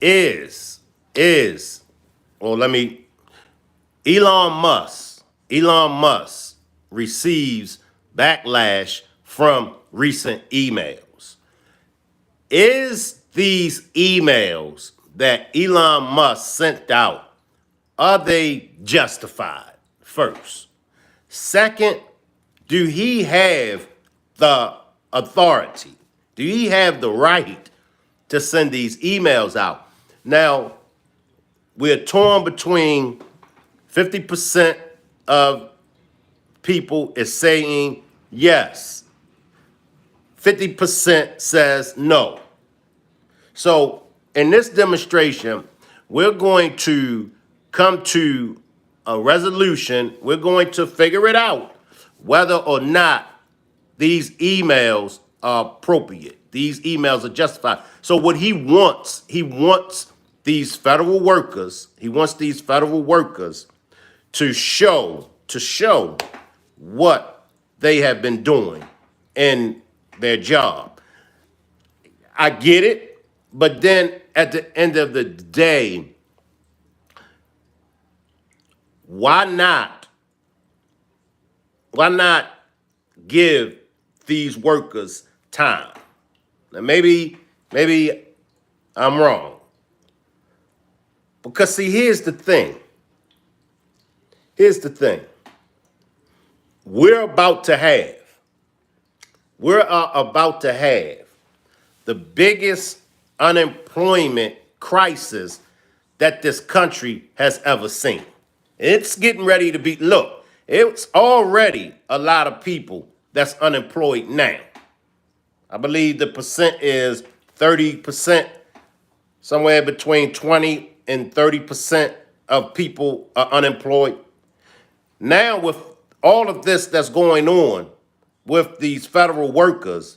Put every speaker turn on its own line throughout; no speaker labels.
is, is, or let me, Elon Musk receives backlash from recent emails. Is these emails that Elon Musk sent out, are they justified? First. Second, do he have the authority? Do he have the right to send these emails out? Now, we're torn between 50% of people is saying yes. 50% says no. So in this demonstration, we're going to come to a resolution. We're going to figure it out whether or not these emails are appropriate. These emails are justified. So what he wants these federal workers, to show what they have been doing in their job. I get it, but then at the end of the day, why not give these workers time? Now maybe I'm wrong. Because see, here's the thing. We're about to have the biggest unemployment crisis that this country has ever seen. It's getting ready to be, look, it's already a lot of people that's unemployed now. I believe the percent is 30%, somewhere between 20 and 30% of people are unemployed. Now, with all of this that's going on with these federal workers,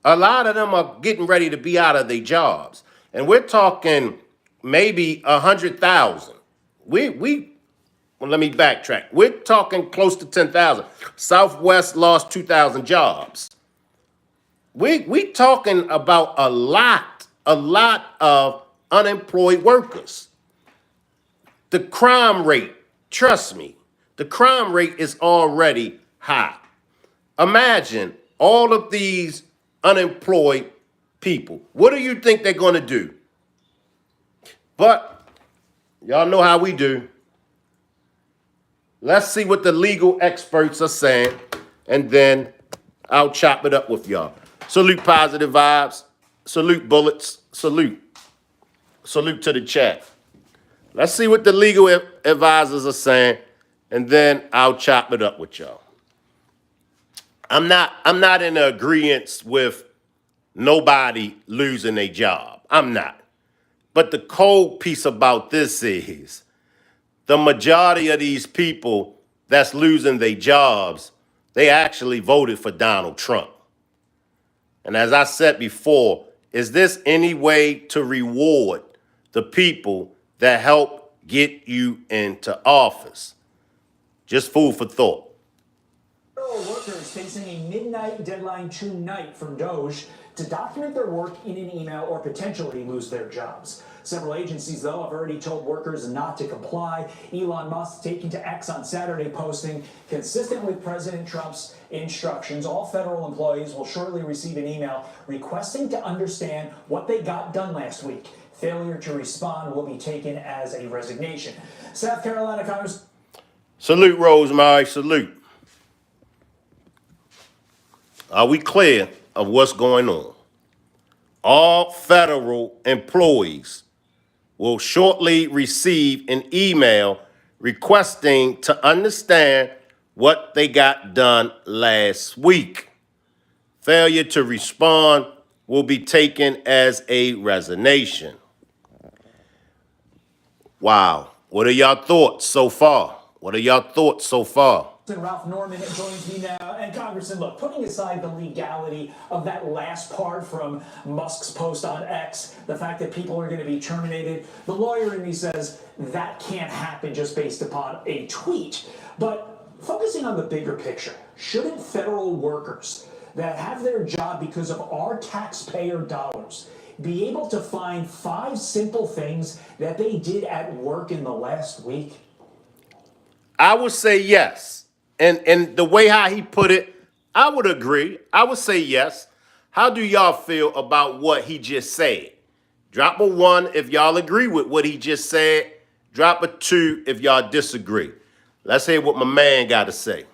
a lot of them are getting ready to be out of their jobs. And we're talking maybe 100,000. Well, let me backtrack. We're talking close to 10,000. Southwest lost 2,000 jobs. We talking about a lot of unemployed workers. The crime rate, trust me, the crime rate is already high. Imagine all of these unemployed people. What do you think they're going to do? But y'all know how we do. Let's see what the legal experts are saying, and then I'll chop it up with y'all. Salute positive vibes. Salute bullets. Salute to the chat. Let's see what the legal advisors are saying, and then I'll chop it up with y'all. I'm not in agreement with nobody losing a job. I'm not. But the cold piece about this is the majority of these people that's losing their jobs, they actually voted for Donald Trump. And as I said before, is this any way to reward the people that help get you into office? Just food for thought.
Federal workers facing a midnight deadline tonight from DOJ to document their work in an email or potentially lose their jobs. Several agencies, though, have already told workers not to comply. Elon Musk taking to X on Saturday, posting, consistent with President Trump's instructions, all federal employees will shortly receive an email requesting to understand what they got done last week. Failure to respond will be taken as a resignation. South Carolina Congress.
Salute, Rosemary, salute. Are we clear of what's going on? All federal employees will shortly receive an email requesting to understand what they got done last week. Failure to respond will be taken as a resignation. Wow. What are y'all thoughts so far?
And Ralph Norman joins me now. And Congressman, look, putting aside the legality of that last part from Musk's post on X, the fact that people are going to be terminated, the lawyer in me says that can't happen just based upon a tweet. But focusing on the bigger picture, shouldn't federal workers that have their job because of our taxpayer dollars be able to find 5 simple things that they did at work in the last week?
I would say yes. And the way how he put it, I would agree. I would say yes. How do y'all feel about what he just said? Drop a 1 if y'all agree with what he just said. Drop a 2 if y'all disagree. Let's hear what my man got to say.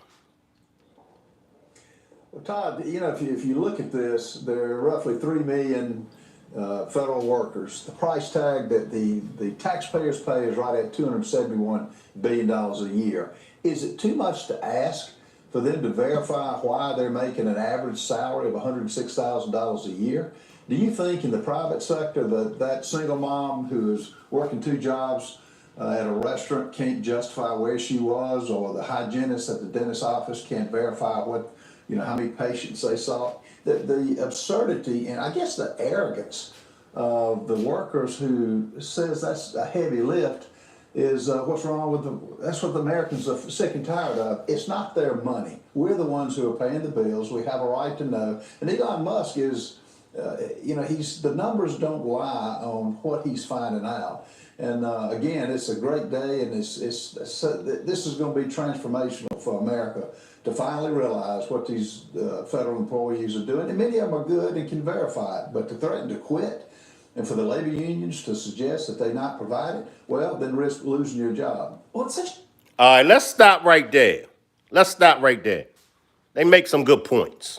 Well, Todd, if you look at this, there are roughly 3 million federal workers. The price tag that the taxpayers pay is right at $271 billion a year. Is it too much to ask for them to verify why they're making an average salary of $106,000 a year? Do you think in the private sector that single mom who is working 2 jobs at a restaurant can't justify where she was, or the hygienist at the dentist's office can't verify how many patients they saw? The absurdity and I guess the arrogance of the workers who says that's a heavy lift is what's wrong with that's what the Americans are sick and tired of. It's not their money. We're the ones who are paying the bills. We have a right to know. And Elon Musk is, the numbers don't lie on what he's finding out. And again, it's a great day, and this is going to be transformational for America to finally realize what these federal employees are doing. And many of them are good and can verify it, but to threaten to quit and for the labor unions to suggest that they not provide it, well, then risk losing your job.
Well, it's such.
All right, let's stop right there. Let's stop right there. They make some good points.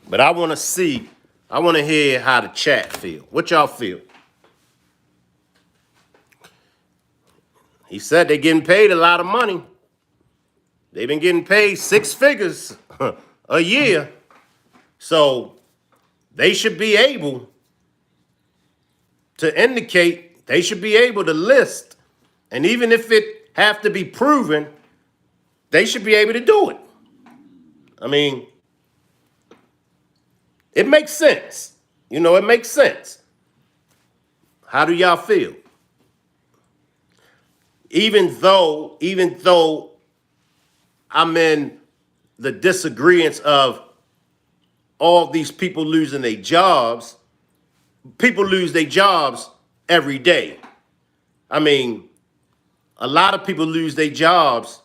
But I want to hear how the chat feel. What y'all feel? He said they're getting paid a lot of money. They've been getting paid 6 figures a year. So they should be able to indicate, they should be able to list. And even if it have to be proven, they should be able to do it. I mean, it makes sense. It makes sense. How do y'all feel? Even though I'm in the disagreements of all these people losing their jobs, people lose their jobs every day. I mean, a lot of people lose their jobs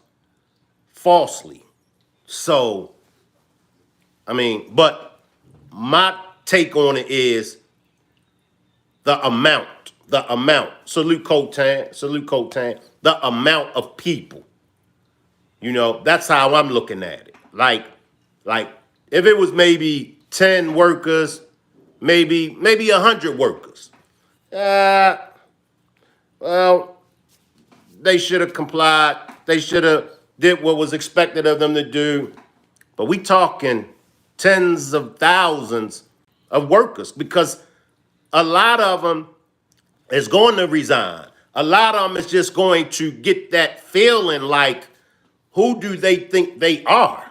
falsely. So, I mean, but my take on it is the amount. Salute Cotan. The amount of people. That's how I'm looking at it. Like if it was maybe 10 workers, maybe 100 workers. Well, they should have complied. They should have did what was expected of them to do. But we talking tens of thousands of workers, because a lot of them is going to resign. A lot of them is just going to get that feeling like, who do they think they are?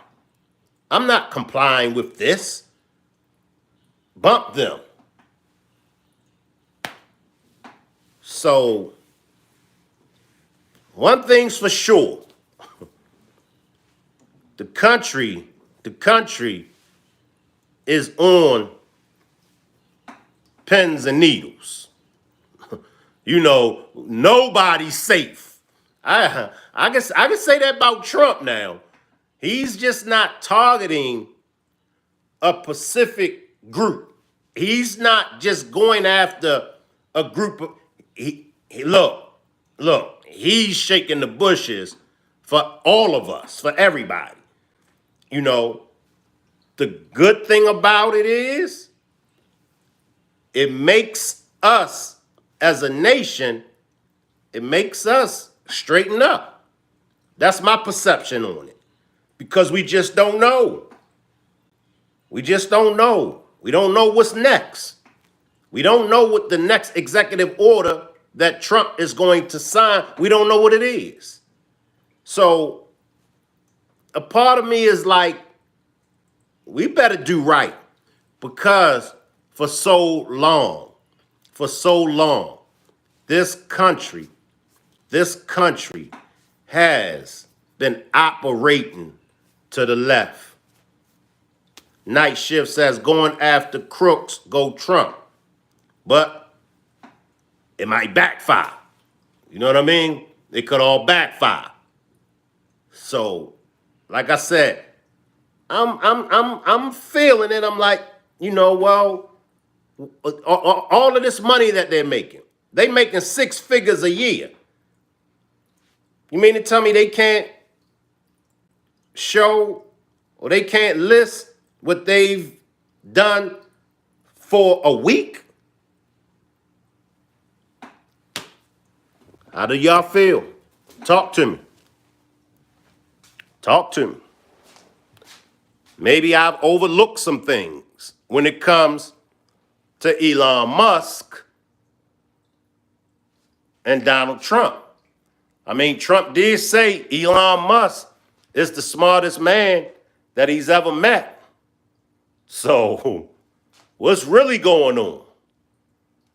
I'm not complying with this. Bump them. So, one thing's for sure. The country is on pins and needles. Nobody's safe. I guess I can say that about Trump now. He's just not targeting a specific group. He's not just going after a group of look, he's shaking the bushes for all of us, for everybody. The good thing about it is it makes us as a nation, it makes us straighten up. That's my perception on it. Because we just don't know. We just don't know. We don't know what's next. We don't know what the next executive order that Trump is going to sign. We don't know what it is. So a part of me is like, we better do right, because for so long, this country has been operating to the left. Night Shift says, going after crooks, go Trump. but it might backfire. You know what I mean? It could all backfire. So, like I said, I'm feeling it. I'm like, well, all of this money that they making 6 figures a year. You mean to tell me they can't show or they can't list what they've done for a week? How do y'all feel? Talk to me. Talk to me. Maybe I've overlooked some things when it comes to Elon Musk and Donald Trump. I mean, Trump did say Elon Musk is the smartest man that he's ever met. So, what's really going on?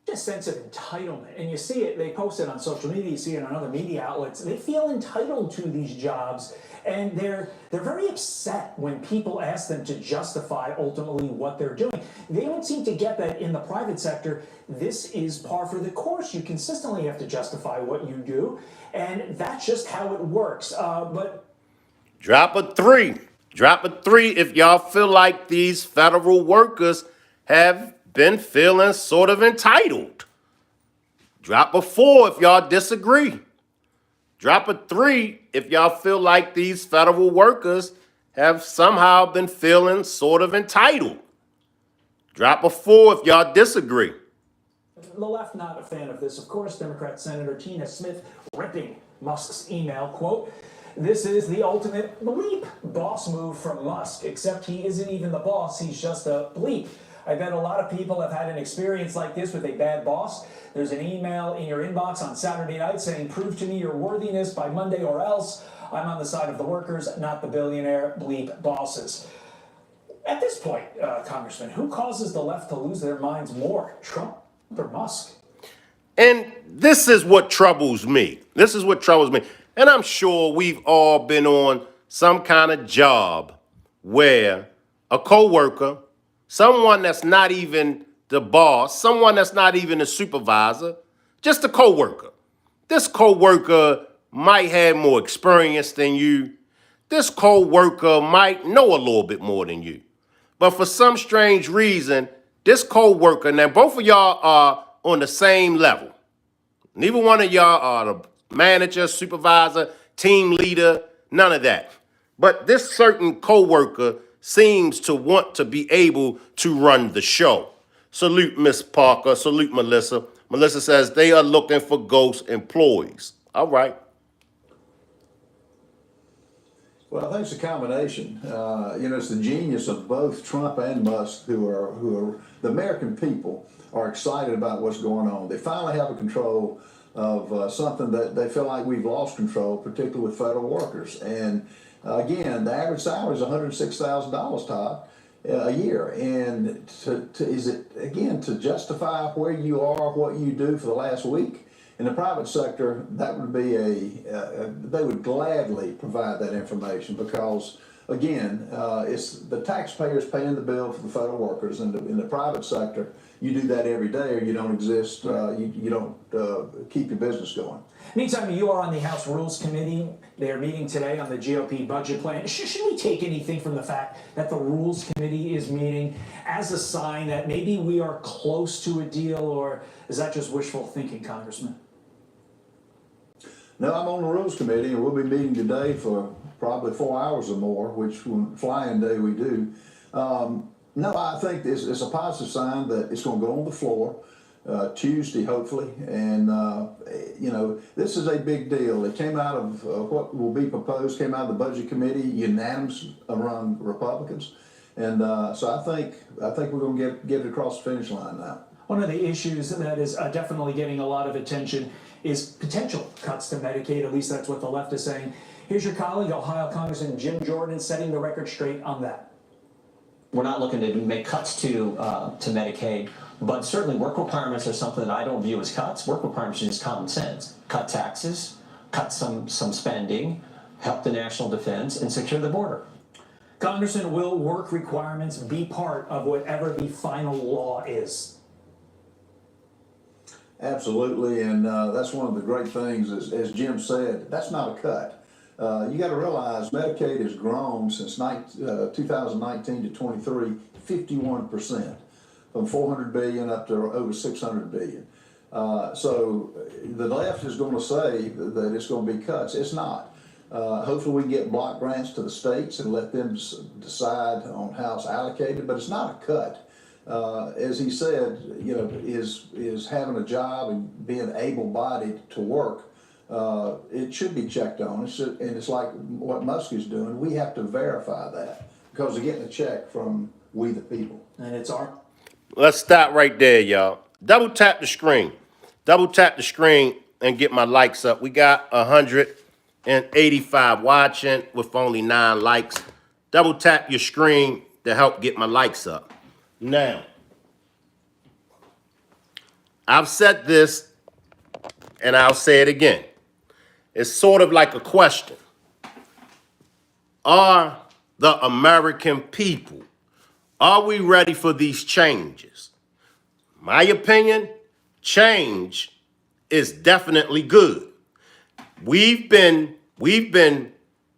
A sense of entitlement, and you see it, they post it on social media, you see it on other media outlets. They feel entitled to these jobs, and they're very upset when people ask them to justify ultimately what they're doing. They don't seem to get that in the private sector. This is par for the course. You consistently have to justify what you do, and that's just how it works. But
drop a 3. Drop a 3 if y'all feel like these federal workers have been feeling sort of entitled. Drop a 4 if y'all disagree. Drop a 3 if y'all feel like these federal workers have somehow been feeling sort of entitled. Drop a 4 if y'all disagree.
the left not a fan of this. Of course, Democrat Senator Tina Smith ripping Musk's email, quote, "This is the ultimate bleep boss move from Musk, except he isn't even the boss, he's just a bleep. I bet a lot of people have had an experience like this with a bad boss. There's an email in your inbox on Saturday night saying, prove to me your worthiness by Monday or else. I'm on the side of the workers, not the billionaire bleep bosses." At this point, Congressman, who causes the left to lose their minds more, Trump or Musk?
And this is what troubles me. This is what troubles me. And I'm sure we've all been on some kind of job where a coworker, someone that's not even the boss, someone that's not even a supervisor, just a coworker. This coworker might have more experience than you. This coworker might know a little bit more than you. But for some strange reason, this coworker, now both of y'all are on the same level. Neither one of y'all are the manager, supervisor, team leader, none of that. But this certain coworker seems to want to be able to run the show. Salute Miss Parker, salute Melissa. Melissa says they are looking for ghost employees. All right.
Well, I think it's a combination. It's the genius of both Trump and Musk who are the American people are excited about what's going on. They finally have a control of something that they feel like we've lost control, particularly with federal workers. And again, the average salary is $106,000, Todd, a year. And to justify where you are, what you do for the last week? In the private sector, that would be they would gladly provide that information because, again, it's the taxpayers paying the bill for the federal workers. And in the private sector, you do that every day or you don't exist, you don't keep your business going.
Meantime, you are on the House Rules Committee. They are meeting today on the GOP budget plan. Should we take anything from the fact that the Rules Committee is meeting as a sign that maybe we are close to a deal, or is that just wishful thinking, Congressman?
No, I'm on the Rules Committee, and we'll be meeting today for probably 4 hours or more, which when flying day we do. No, I think it's a positive sign that it's going to go on the floor Tuesday, hopefully. And, this is a big deal. It came out of what will be proposed, came out of the Budget Committee, unanimous around Republicans. And so I think we're going to get it across the finish line now.
One of the issues that is definitely getting a lot of attention is potential cuts to Medicaid. At least that's what the left is saying. Here's your colleague, Ohio Congressman Jim Jordan, setting the record straight on that.
We're not looking to make cuts to Medicaid, but certainly work requirements are something that I don't view as cuts. Work requirements are just common sense. Cut taxes, cut some spending, help the national defense, and secure the border.
Congressman, will work requirements be part of whatever the final law is?
Absolutely, and that's one of the great things, as Jim said, that's not a cut. You got to realize Medicaid has grown since 2019 to 23, 51%, from 400 billion up to over 600 billion. So the left is going to say that it's going to be cuts. It's not. Hopefully we can get block grants to the states and let them decide on how it's allocated, but it's not a cut. As he said, you know, is having a job and being able-bodied to work, it should be checked on. And it's like what Musk is doing. We have to verify that because they're getting a check from we the people.
And it's our.
Let's stop right there, y'all. Double tap the screen. Double tap the screen and get my likes up. We got 185 watching with only 9 likes. Double tap your screen to help get my likes up. Now, I've said this and I'll say it again. It's sort of like a question. Are the American people, are we ready for these changes? My opinion, change is definitely good. We've been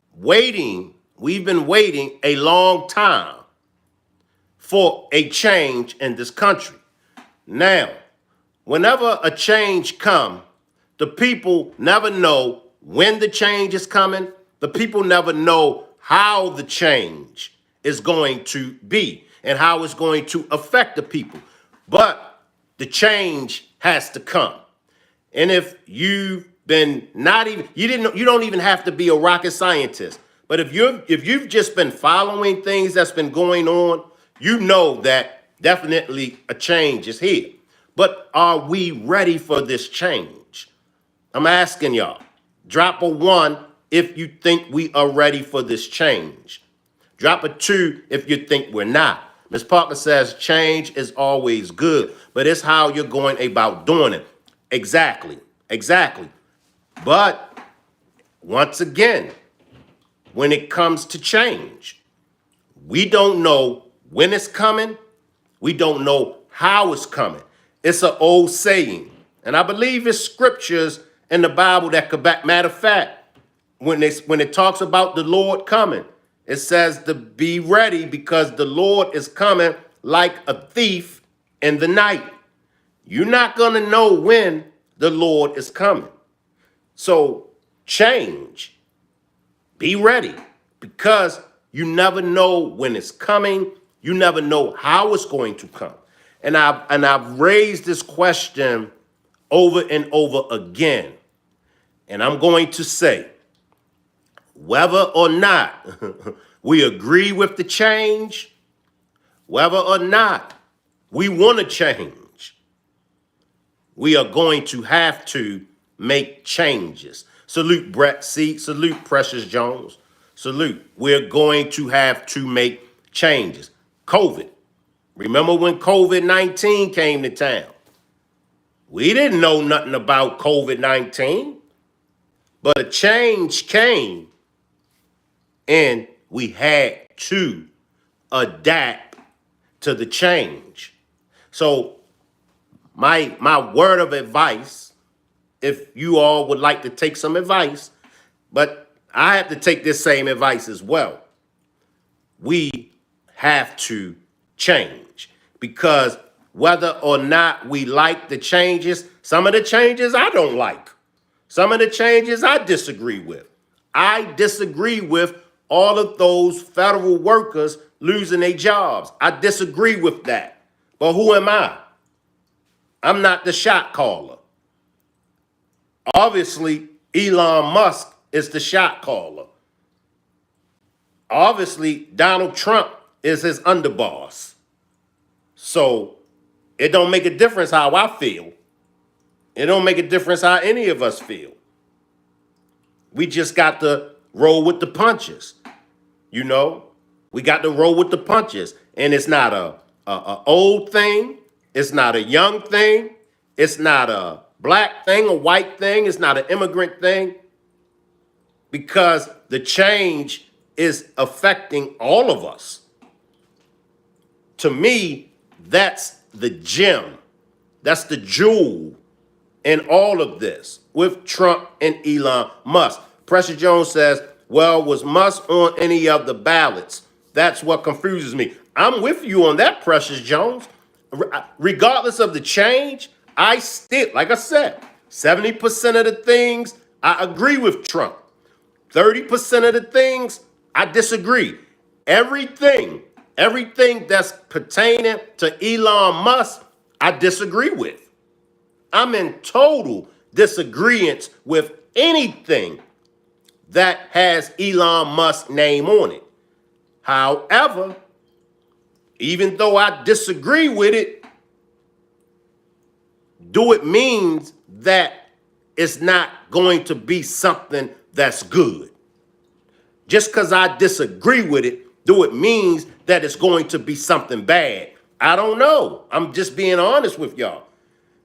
waiting a long time for a change in this country. Now, whenever a change comes, the people never know when the change is coming. The people never know how the change is going to be and how it's going to affect the people. But the change has to come. And if you've been you don't even have to be a rocket scientist. But if you've just been following things that's been going on, you know that definitely a change is here. But are we ready for this change? I'm asking y'all. Drop a 1 if you think we are ready for this change. Drop a 2 if you think we're not. Ms. Parker says change is always good, but it's how you're going about doing it. Exactly. But once again, when it comes to change, we don't know when it's coming. We don't know how it's coming. It's an old saying, and I believe it's scriptures in the Bible that could back. Matter of fact, when it talks about the Lord coming, it says to be ready because the Lord is coming like a thief in the night. You're not going to know when the Lord is coming. So change. Be ready because you never know when it's coming. You never know how it's going to come. And I've raised this question over and over again. And I'm going to say, whether or not we agree with the change, whether or not we want to change, we are going to have to make changes. Salute Brett C. Salute Precious Jones. Salute. We're going to have to make changes. COVID. Remember when COVID-19 came to town? We didn't know nothing about COVID-19, but a change came and we had to adapt to the change. So my word of advice, if you all would like to take some advice, but I have to take this same advice as well. We have to change because whether or not we like the changes, some of the changes I don't like. Some of the changes I disagree with. I disagree with all of those federal workers losing their jobs. I disagree with that. But who am I? I'm not the shot caller. Obviously, Elon Musk is the shot caller. Obviously, Donald Trump is his underboss. So it don't make a difference how I feel. It don't make a difference how any of us feel. We just got to roll with the punches. You know, we got to roll with the punches. And it's not a old thing. It's not a young thing. It's not a black thing, a white thing. It's not an immigrant thing. Because the change is affecting all of us. To me, that's the gem. That's the jewel in all of this with Trump and Elon Musk. Precious Jones says, well, was Musk on any of the ballots? That's what confuses me. I'm with you on that, Precious Jones. Regardless of the change, I still, like I said, 70% of the things I agree with Trump. 30% of the things I disagree. Everything that's pertaining to Elon Musk, I disagree with. I'm in total disagreement with anything that has Elon Musk's name on it. However, even though I disagree with it, do it means that it's not going to be something that's good. Just because I disagree with it, do it means that it's going to be something bad? I don't know. I'm just being honest with y'all.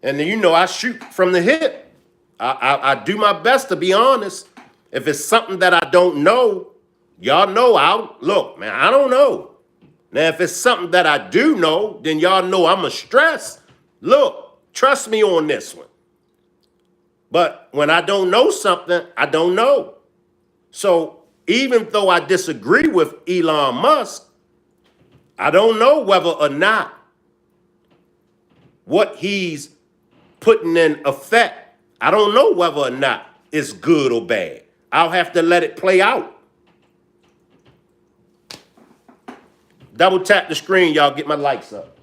And you know, I shoot from the hip. I do my best to be honest. If it's something that I don't know, y'all know, look, man, I don't know. Now, if it's something that I do know, then y'all know I'm a stress. Look, trust me on this one. But when I don't know something, I don't know. So even though I disagree with Elon Musk, I don't know whether or not what he's putting in effect, I don't know whether or not it's good or bad. I'll have to let it play out. Double tap the screen, y'all, get my likes up.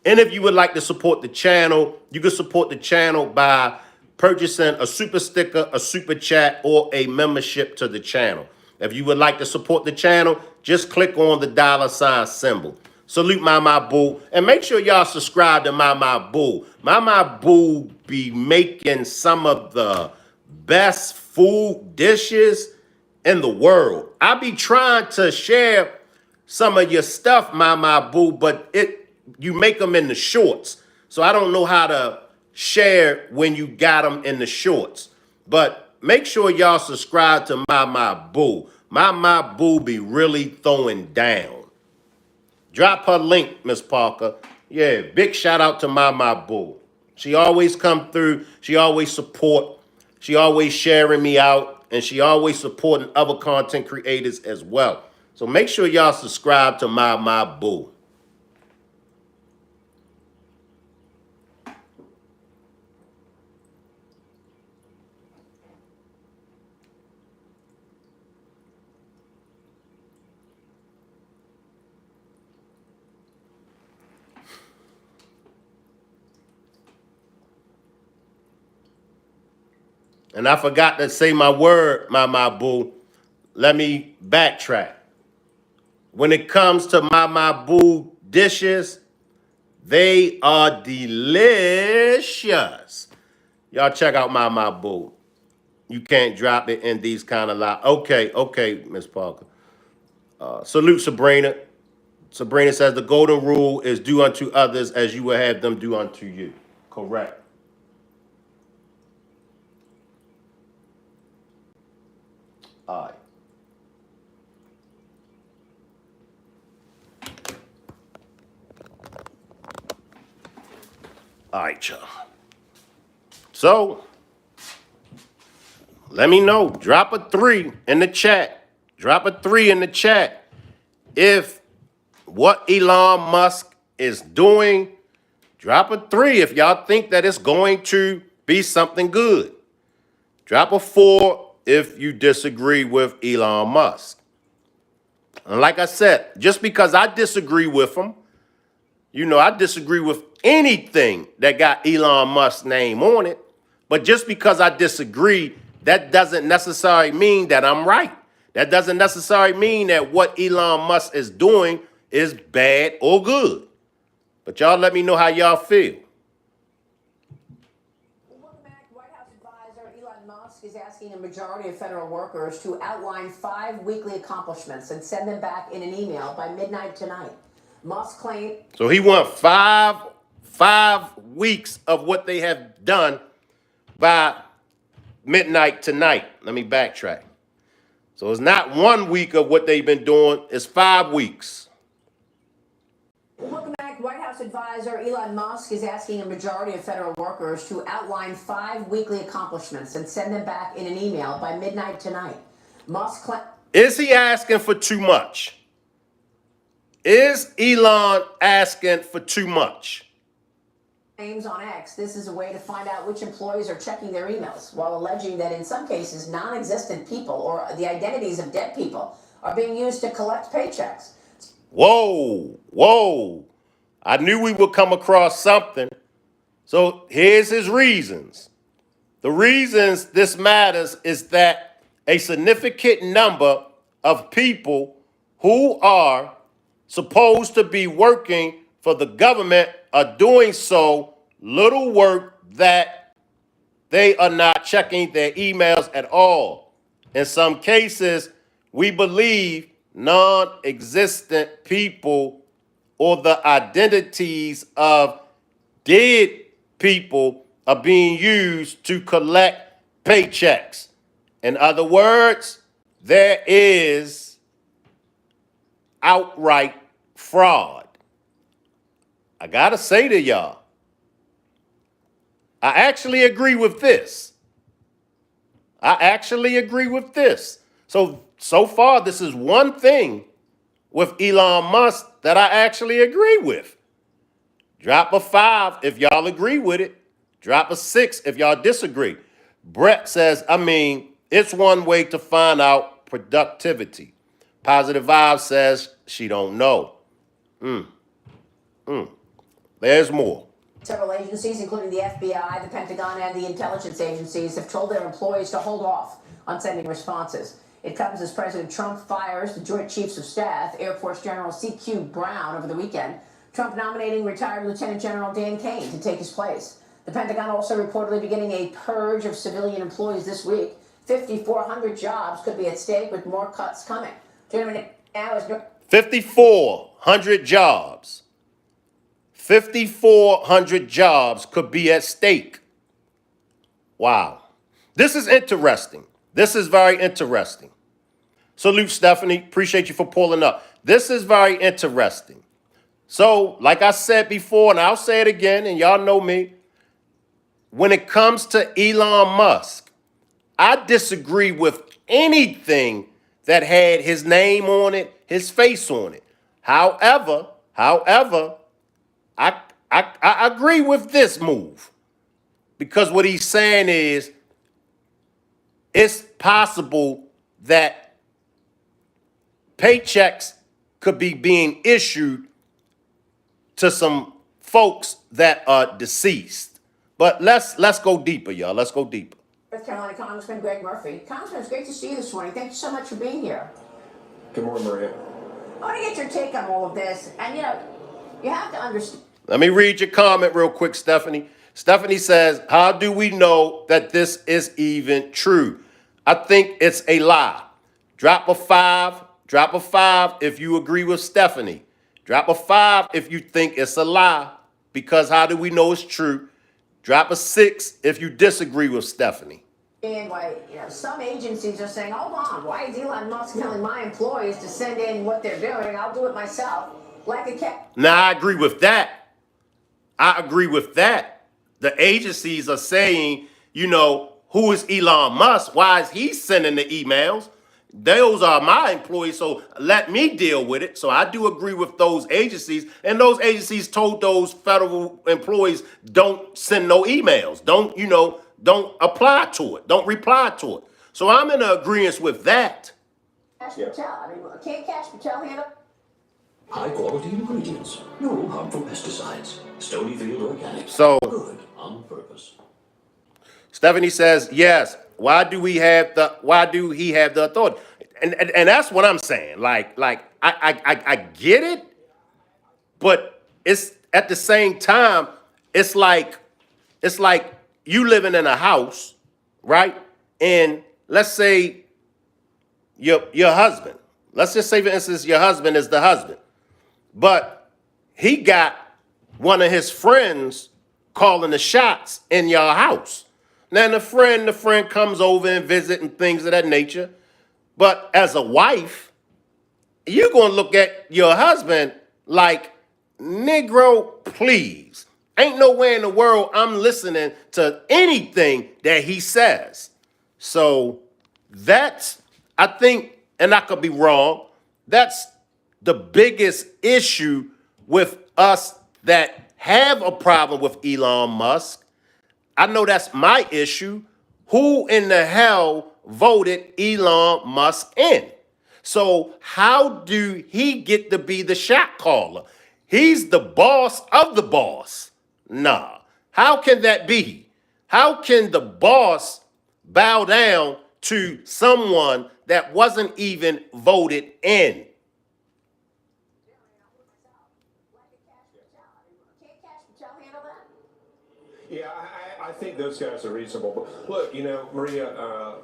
And if you would like to support the channel, you can support the channel by purchasing a super sticker, a super chat, or a membership to the channel. If you would like to support the channel, just click on the $ symbol. Salute my boo, and make sure y'all subscribe to my boo. My boo be making some of the best food dishes in the world. I be trying to share some of your stuff, my boo, but you make them in the shorts. So I don't know how to share when you got them in the shorts. But make sure y'all subscribe to my boo. My boo be really throwing down. Drop her link, Miss Parker. Yeah, big shout out to my boo. She always come through. She always support. She always sharing me out. And she always supporting other content creators as well. So make sure y'all subscribe to my boo. And I forgot to say my word, my boo. Let me backtrack. When it comes to my boo dishes, they are delicious. Y'all check out my boo. You can't drop it in these kind of live. Okay, Miss Parker. Salute Sabrina. Sabrina says the golden rule is do unto others as you will have them do unto you. Correct. All right. All right, y'all. So, let me know. Drop a 3 in the chat. Drop a 3 in the chat if what Elon Musk is doing. Drop a 3 if y'all think that it's going to be something good. Drop a 4 if you disagree with Elon Musk. And like I said, just because I disagree with him, you know, I disagree with anything that got Elon Musk's name on it. But just because I disagree, that doesn't necessarily mean that I'm right. That doesn't necessarily mean that what Elon Musk is doing is bad or good. But y'all let me know how y'all feel.
Welcome back. White House advisor Elon Musk is asking a majority of federal workers to outline 5 weekly accomplishments and send them back in an email by midnight tonight. Musk claimed.
So he want five weeks of what they have done by midnight tonight. Let me backtrack. So it's not 1 week of what they've been doing. It's 5 weeks.
Welcome back. White House House advisor Elon Musk is asking a majority of federal workers to outline 5 weekly accomplishments and send them back in an email by midnight tonight.
Is he asking for too much? Is Elon asking for too much?
Claims on X this is a way to find out which employees are checking their emails, while alleging that in some cases non-existent people or the identities of dead people are being used to collect paychecks.
Whoa, whoa. I knew we would come across something. So here's his reasons. The reasons this matters is that a significant number of people who are supposed to be working for the government are doing so little work that they are not checking their emails at all. In some cases, we believe non-existent people or the identities of dead people are being used to collect paychecks. In other words, there is outright fraud. I gotta say to y'all, I actually agree with this. So far, this is one thing with Elon Musk that I actually agree with. Drop a 5 if y'all agree with it. Drop a 6 if y'all disagree. Brett says, it's one way to find out productivity. Positive Vibe says she don't know. There's more.
Several agencies, including the FBI, the Pentagon, and the intelligence agencies, have told their employees to hold off on sending responses. It comes as President Trump fires the Joint Chiefs of Staff, Air Force General C.Q. Brown, over the weekend. Trump nominating retired Lieutenant General Dan Kane to take his place. The Pentagon also reportedly beginning a purge of civilian employees this week. 5,400 jobs could be at stake, with more cuts coming. Gentlemen, now is
5,400 jobs. 5,400 jobs could be at stake. Wow. This is interesting. This is very interesting. Salute, Stephanie. Appreciate you for pulling up. This is very interesting. So, like I said before, and I'll say it again, and y'all know me, when it comes to Elon Musk, I disagree with anything that had his name on it, his face on it. However, I agree with this move, because what he's saying is it's possible that paychecks could be being issued to some folks that are deceased. But let's go deeper, y'all. Let's go deeper.
North Carolina Congressman Greg Murphy. Congressman, it's great to see you this morning. Thank you so much for being here.
Good morning, Maria.
I want to get your take on all of this. And, you have to understand.
Let me read your comment real quick, Stephanie. Stephanie says, how do we know that this is even true? I think it's a lie. Drop a 5. Drop a 5 if you agree with Stephanie. Drop a 5 if you think it's a lie, because how do we know it's true? Drop a 6 if you disagree with Stephanie.
And why, some agencies are saying, hold on, why is Elon Musk telling my employees to send in what they're doing? I'll do it myself. Like a cat.
Now, I agree with that. The agencies are saying, who is Elon Musk? Why is he sending the emails? Those are my employees, so let me deal with it. So I do agree with those agencies. And those agencies told those federal employees, don't send no emails. Don't apply to it. Don't reply to it. So I'm in agreement with that.
Cash Patel. Can't Cash Patel handle?
High quality ingredients, no harmful pesticides, Stonyfield Organic.
So
Good on purpose.
Stephanie says, yes. Why do he have the authority? And that's what I'm saying. Like I get it, but it's at the same time, it's like you living in a house, right? And let's say your husband. Let's just say, for instance, your husband is the husband, but he got one of his friends calling the shots in your house. Now the friend comes over and visit and things of that nature. But as a wife, you're gonna look at your husband like Negro, please. Ain't nowhere in the world I'm listening to anything that he says. So that's, I think, and I could be wrong, that's the biggest issue with us that have a problem with Elon Musk. I know that's my issue. Who in the hell voted Elon Musk in? So how do he get to be the shot caller? He's the boss of the boss. Nah. How can that be? How can the boss bow down to someone that wasn't even voted in?
Yeah, I think those guys are reasonable. But look, Maria,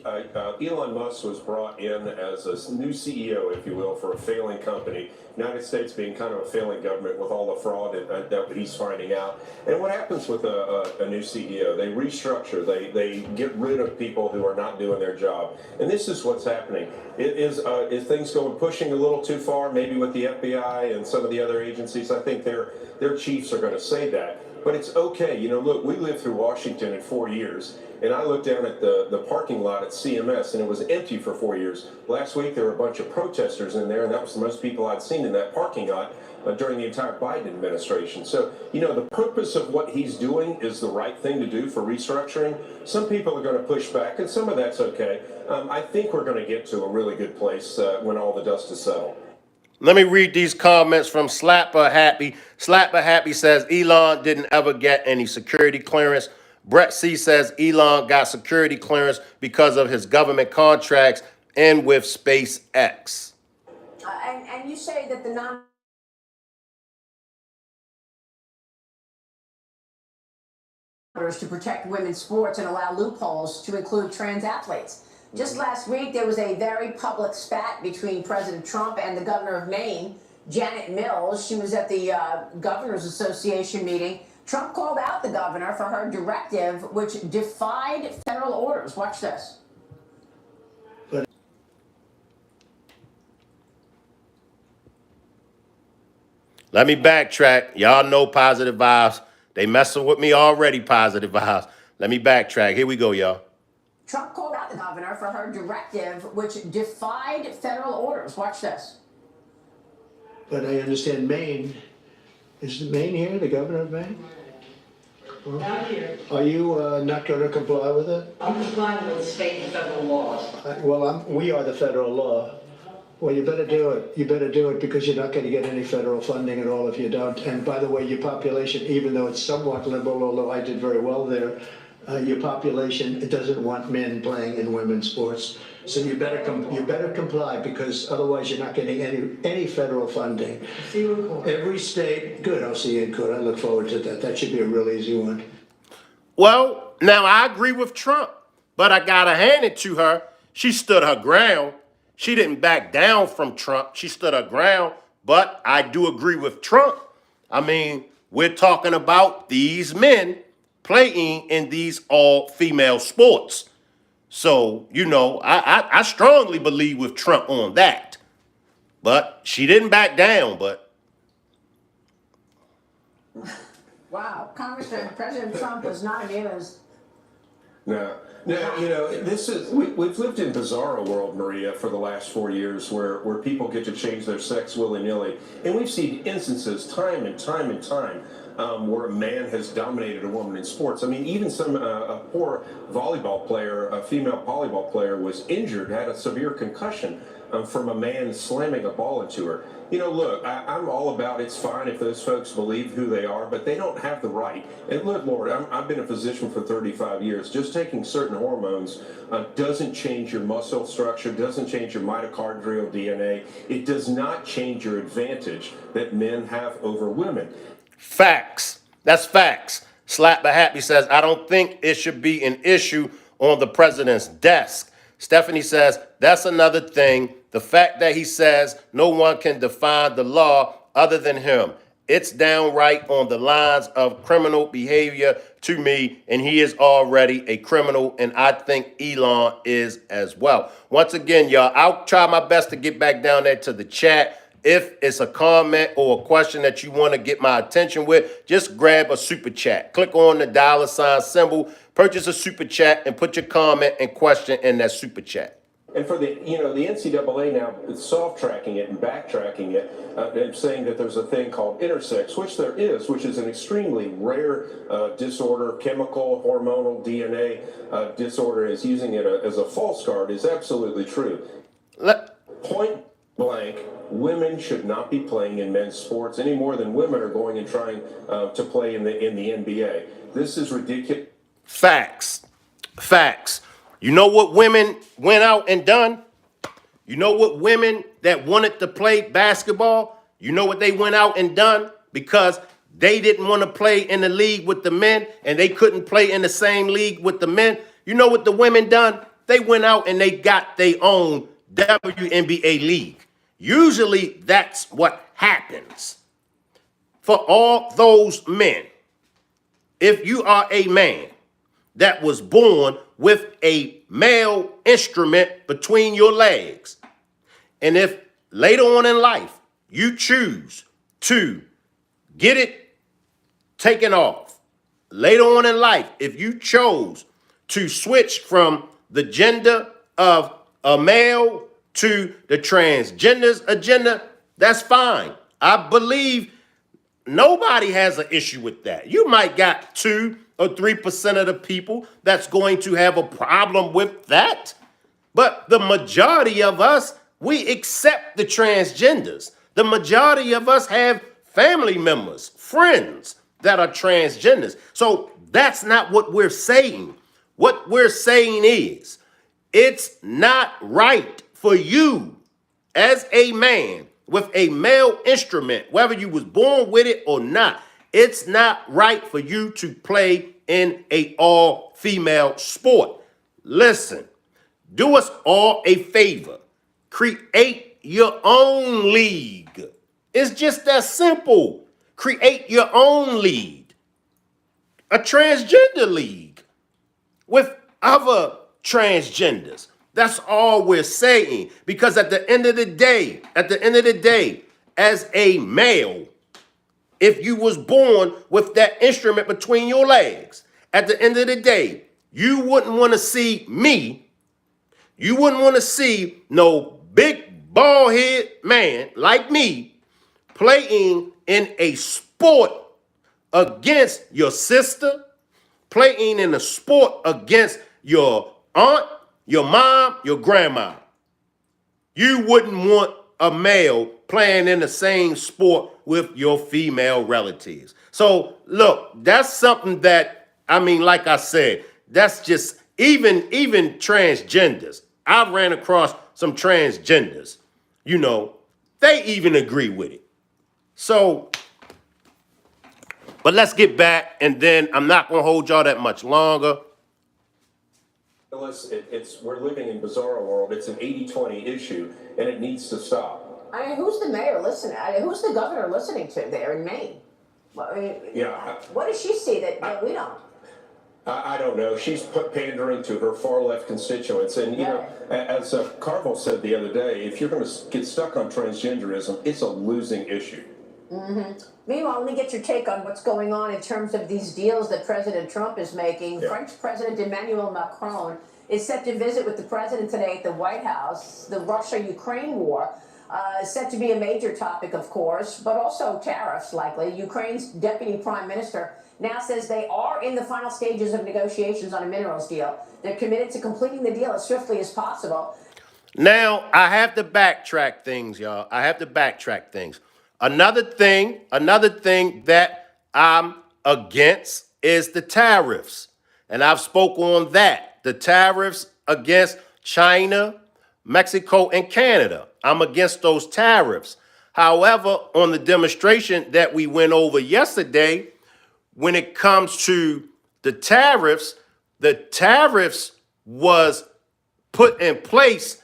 Elon Musk was brought in as a new CEO, if you will, for a failing company. United States being kind of a failing government with all the fraud that he's finding out. And what happens with a new CEO? They restructure. They get rid of people who are not doing their job. And this is what's happening. Is things going pushing a little too far? Maybe with the FBI and some of the other agencies. I think their chiefs are going to say that. But it's okay. Look, we lived through Washington in 4 years, and I looked down at the parking lot at CMS, and it was empty for 4 years. Last week, there were a bunch of protesters in there, and that was the most people I'd seen in that parking lot during the entire Biden administration. So, the purpose of what he's doing is the right thing to do for restructuring. Some people are going to push back, and some of that's okay. I think we're going to get to a really good place when all the dust is settled.
Let me read these comments from Slapper Happy. Slapper Happy says Elon didn't ever get any security clearance. Brett C says Elon got security clearance because of his government contracts and with SpaceX.
And you say that the to protect women's sports and allow loopholes to include trans athletes. Just last week, there was a very public spat between President Trump and the governor of Maine, Janet Mills. She was at the Governors Association meeting. Trump called out the governor for her directive, which defied federal orders. Watch this.
Let me backtrack. Y'all know Positive Vibes. They messing with me already, Positive Vibes. Let me backtrack. Here we go, y'all.
Trump called out the governor for her directive, which defied federal orders. Watch this.
But I understand Maine. Is Maine here, the governor of Maine?
Not here.
Are you not going to comply with it?
I'm complying with state and federal laws.
We are the federal law. Well, you better do it. You better do it because you're not going to get any federal funding at all if you don't. And by the way, your population, even though it's somewhat liberal, although I did very well there, your population doesn't want men playing in women's sports. So you better comply because otherwise you're not getting any federal funding.
See you in court.
Every state, good. I'll see you in court. I look forward to that. That should be a real easy one.
Well, now I agree with Trump, but I gotta hand it to her. She stood her ground. She didn't back down from Trump. She stood her ground, but I do agree with Trump. I mean, we're talking about these men playing in these all-female sports. So, I strongly believe with Trump on that. But she didn't back down, but.
Wow, Congressman, President Trump was not amused.
No, we've lived in bizarro world, Maria, for the last 4 years where people get to change their sex willy-nilly. And we've seen instances time and time and time where a man has dominated a woman in sports. I mean, even a poor volleyball player, a female volleyball player was injured, had a severe concussion from a man slamming a ball into her. Look, I'm all about it's fine if those folks believe who they are, but they don't have the right. And look, Lord, I've been a physician for 35 years. Just taking certain hormones doesn't change your muscle structure, doesn't change your mitochondrial DNA. It does not change your advantage that men have over women.
Facts. That's facts. Slap the Happy says, I don't think it should be an issue on the president's desk. Stephanie says, that's another thing. The fact that he says no one can define the law other than him. It's downright on the lines of criminal behavior to me, and he is already a criminal, and I think Elon is as well. Once again, y'all, I'll try my best to get back down there to the chat. if it's a comment or a question that you want to get my attention with, just grab a super chat. Click on the $ symbol, purchase a super chat, and put your comment and question in that super chat.
And for the NCAA now is soft tracking it and backtracking it and saying that there's a thing called intersex, which there is, which is an extremely rare disorder, chemical, hormonal, DNA disorder, is using it as a false card is absolutely true. Point blank, women should not be playing in men's sports any more than women are going and trying to play in the NBA. This is ridiculous.
Facts. You know what women went out and done? You know what women that wanted to play basketball, you know what they went out and done? Because they didn't want to play in the league with the men and they couldn't play in the same league with the men. You know what the women done? They went out and they got their own WNBA league. Usually that's what happens. For all those men, if you are a man that was born with a male instrument between your legs, and if later on in life you choose to get it taken off, later on in life, if you chose to switch from the gender of a male to the transgender's agenda, that's fine. I believe nobody has an issue with that. You might got 2 or 3% of the people that's going to have a problem with that. But the majority of us, we accept the transgenders. The majority of us have family members, friends that are transgenders. So that's not what we're saying. What we're saying is, it's not right for you as a man with a male instrument, whether you was born with it or not, it's not right for you to play in a all-female sport. Listen, do us all a favor. Create your own league. It's just that simple. Create your own league. A transgender league with other transgenders. That's all we're saying. Because at the end of the day, as a male, if you was born with that instrument between your legs, at the end of the day, you wouldn't want to see me. You wouldn't want to see no big bald head man like me playing in a sport against your sister, playing in a sport against your aunt, your mom, your grandma. You wouldn't want a male playing in the same sport with your female relatives. So look, that's something that, I mean, like I said, that's just even transgenders. I ran across some transgenders, you know, they even agree with it. So, but let's get back, and then I'm not going to hold y'all that much longer.
We're living in a bizarre world. It's an 80-20 issue, and it needs to stop.
I mean, who's the mayor listening? Who's the governor listening to there in Maine? I mean,
yeah.
What does she see that we don't?
I don't know. She's pandering to her far-left constituents. And, you know, as Carville said the other day, if you're going to get stuck on transgenderism, it's a losing issue.
Mm-hmm. Meanwhile, let me get your take on what's going on in terms of these deals that President Trump is making. Yeah. French President Emmanuel Macron is set to visit with the president today at the White House. The Russia-Ukraine war is set to be a major topic, of course, but also tariffs likely. Ukraine's deputy prime minister now says they are in the final stages of negotiations on a minerals deal. They're committed to completing the deal as swiftly as possible.
Now, I have to backtrack things, y'all. I have to backtrack things. Another thing that I'm against is the tariffs. And I've spoke on that. The tariffs against China, Mexico, and Canada. I'm against those tariffs. However, on the demonstration that we went over yesterday, when it comes to the tariffs was put in place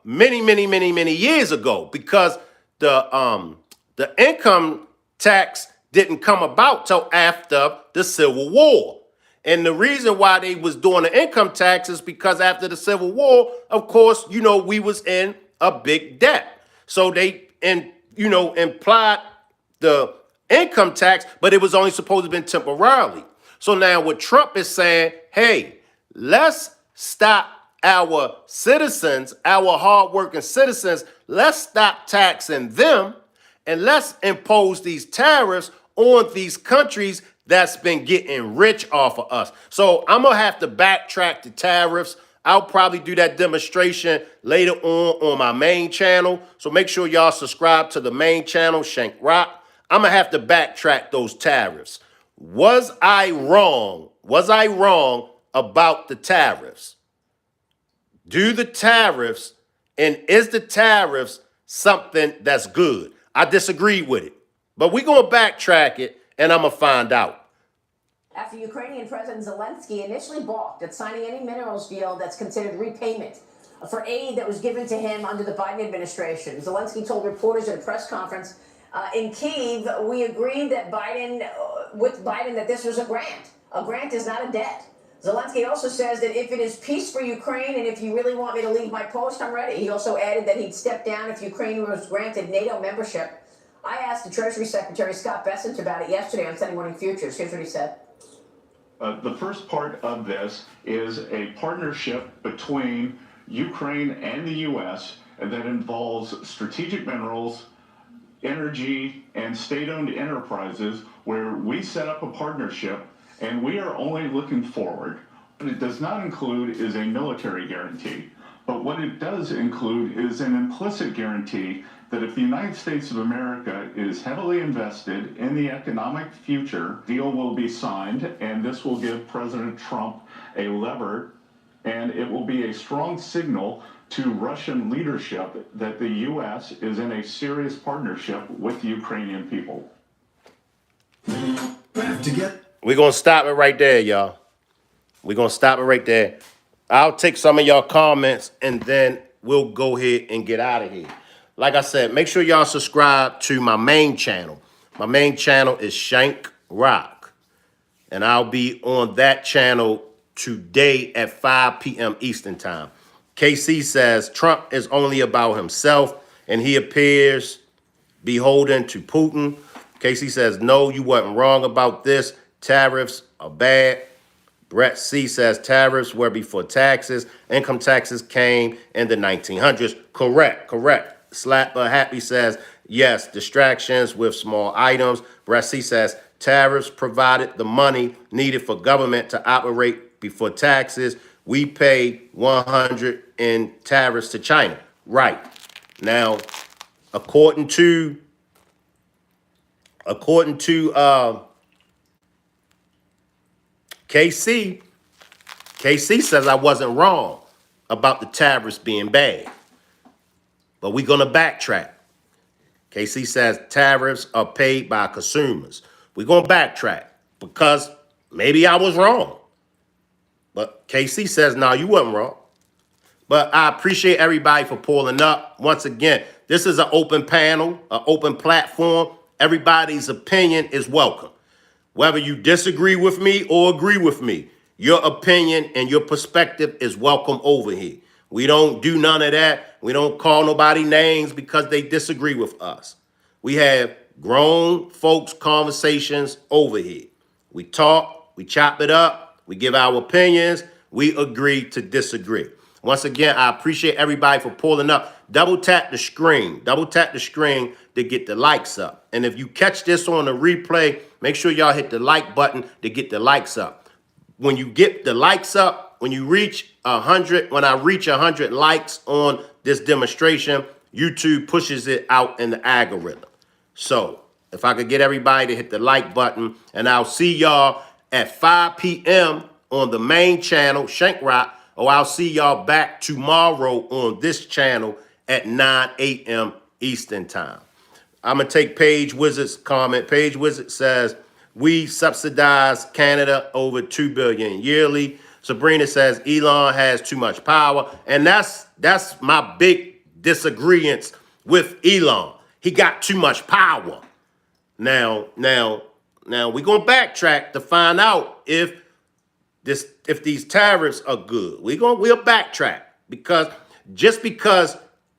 many years ago, because the income tax didn't come about till after the Civil War. And the reason why they was doing the income tax is because after the Civil War, of course, you know, we was in a big debt. So they implied the income tax, but it was only supposed to have been temporarily. So now what Trump is saying, hey, let's stop our citizens, our hardworking citizens, let's stop taxing them and let's impose these tariffs on these countries that's been getting rich off of us. So I'm gonna have to backtrack the tariffs. I'll probably do that demonstration later on my main channel. So make sure y'all subscribe to the main channel, Shank Rock. I'm gonna have to backtrack those tariffs. Was I wrong? Was I wrong about the tariffs? Do the tariffs, and is the tariffs something that's good? I disagree with it, but we're gonna backtrack it, and I'm gonna find out.
After Ukrainian President Zelensky initially balked at signing any minerals deal that's considered repayment for aid that was given to him under the Biden administration. Zelensky told reporters at a press conference in Kyiv, we agreed that with Biden that this was a grant. A grant is not a debt. Zelensky also says that if it is peace for Ukraine and if you really want me to leave my post, I'm ready. He also added that he'd step down if Ukraine was granted NATO membership. I asked the Treasury Secretary Scott Bessent about it yesterday on Sunday Morning Futures. Here's what he said.
The first part of this is a partnership between Ukraine and the U.S. that involves strategic minerals, energy, and state-owned enterprises where we set up a partnership and we are only looking forward. What it does not include is a military guarantee, but what it does include is an implicit guarantee that if the United States of America is heavily invested in the economic future, deal will be signed, and this will give President Trump a lever, and it will be a strong signal to Russian leadership that the U.S. is in a serious partnership with the Ukrainian people.
We're going to stop it right there, y'all. We're going to stop it right there. I'll take some of y'all comments, and then we'll go ahead and get out of here. Like I said, make sure y'all subscribe to my main channel. My main channel is Shank Rock, and I'll be on that channel today at 5 p.m. Eastern Time. KC says Trump is only about himself, and he appears beholden to Putin. KC says, no, you wasn't wrong about this. Tariffs are bad. Brett C says tariffs were before taxes. Income taxes came in the 1900s. Correct. Slapper Happy says, yes, distractions with small items. Brett C says tariffs provided the money needed for government to operate before taxes. We pay 100 in tariffs to China. Right. Now, according to KC says I wasn't wrong about the tariffs being bad. But we're going to backtrack. KC says tariffs are paid by consumers. We're going to backtrack because maybe I was wrong. But KC says, no, you wasn't wrong. But I appreciate everybody for pulling up. Once again, this is an open panel, an open platform. Everybody's opinion is welcome. Whether you disagree with me or agree with me, your opinion and your perspective is welcome over here. We don't do none of that. We don't call nobody names because they disagree with us. We have grown folks conversations over here. We talk, we chop it up, we give our opinions, we agree to disagree. Once again, I appreciate everybody for pulling up. Double tap the screen to get the likes up. And if you catch this on the replay, make sure y'all hit the like button to get the likes up. When you get the likes up, when you reach 100, when I reach 100 likes on this demonstration, YouTube pushes it out in the algorithm. So if I could get everybody to hit the like button, and I'll see y'all at 5 p.m. on the main channel, Shank Rock, or I'll see y'all back tomorrow on this channel at 9 a.m. Eastern Time. I'm going to take Paige Wizard's comment. Paige Wizard says, we subsidize Canada over $2 billion yearly. Sabrina says, Elon has too much power. And that's my big disagreement with Elon. He got too much power. Now we're going to backtrack to find out if these tariffs are good. We'll backtrack because just because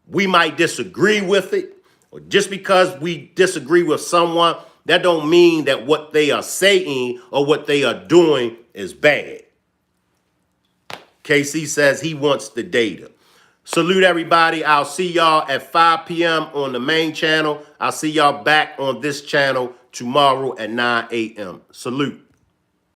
We might disagree with it, or just because we disagree with someone, that don't mean that what they are saying or what they are doing is bad. KC says he wants the data. Salute everybody. I'll see y'all at 5 p.m. on the main channel. I'll see y'all back on this channel tomorrow at 9 a.m. Salute.